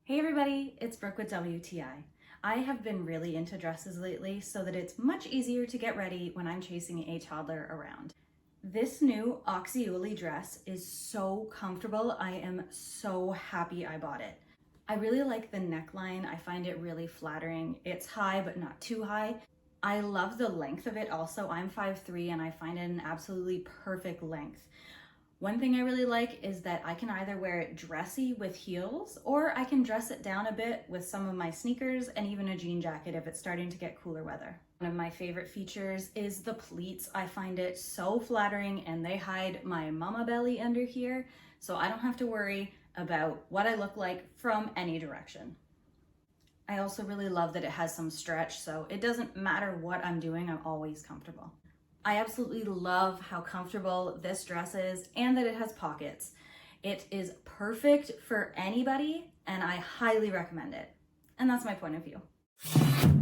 Hey everybody, it's Brooke with WTI. I have been really into dresses lately so that it's much easier to get ready when I'm chasing a toddler around. This new Oxiuly dress is so comfortable. I am so happy I bought it. I really like the neckline. I find it really flattering. It's high but not too high. I love the length of it also. I'm 5'3" and I find it an absolutely perfect length. One thing I really like is that I can either wear it dressy with heels or I can dress it down a bit with some of my sneakers and even a jean jacket if it's starting to get cooler weather. One of my favorite features is the pleats. I find it so flattering and they hide my mama belly under here, so I don't have to worry about what I look like from any direction. I also really love that it has some stretch, so it doesn't matter what I'm doing, I'm always comfortable. I absolutely love how comfortable this dress is and that it has pockets. It is perfect for anybody and I highly recommend it. And that's my point of view.